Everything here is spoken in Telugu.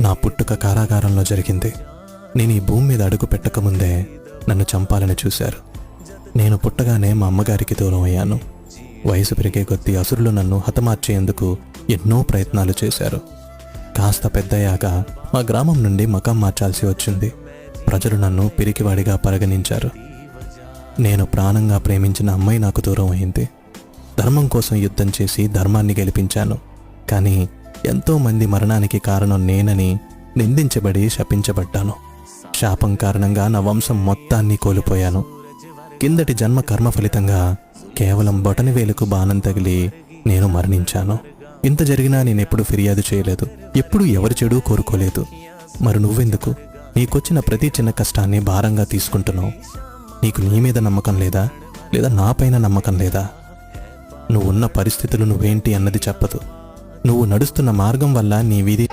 నా పుట్టుక కారాగారంలో జరిగింది. నేను ఈ భూమి మీద అడుగు పెట్టకముందే నన్ను చంపాలని చూశారు. నేను పుట్టగానే మా అమ్మగారికి దూరం అయ్యాను. వయసు పెరిగే కొద్దీ అసురులు నన్ను హతమార్చేందుకు ఎన్నో ప్రయత్నాలు చేశారు. కాస్త పెద్దయ్యాక మా గ్రామం నుండి మకాం మార్చాల్సి వచ్చింది. ప్రజలు నన్ను పిరికివాడిగా పరిగణించారు. నేను ప్రాణంగా ప్రేమించిన అమ్మాయి నాకు దూరం అయింది. ధర్మం కోసం యుద్ధం చేసి ధర్మాన్ని గెలిపించాను. కానీ ఎంతోమంది మరణానికి కారణం నేనని నిందించబడి శపించబడ్డాను. శాపం కారణంగా నా వంశం మొత్తాన్ని కోల్పోయాను. కిందటి జన్మ కర్మ ఫలితంగా కేవలం బొటనవేలుకు బాణం తగిలి నేను మరణించాను. ఇంత జరిగినా నేనెప్పుడు ఫిర్యాదు చేయలేదు. ఎప్పుడూ ఎవరి చెడు కోరుకోలేదు. మరి నువ్వెందుకు నీకొచ్చిన ప్రతి చిన్న కష్టాన్ని భారంగా తీసుకుంటున్నావు? నీకు నీ మీద నమ్మకం లేదా? లేదా నాపైన నమ్మకం లేదా? నువ్వున్న పరిస్థితులు నువ్వేంటి అన్నది చెప్పదు. నువ్వు నడుస్తున్న మార్గం వల్ల నీ విధి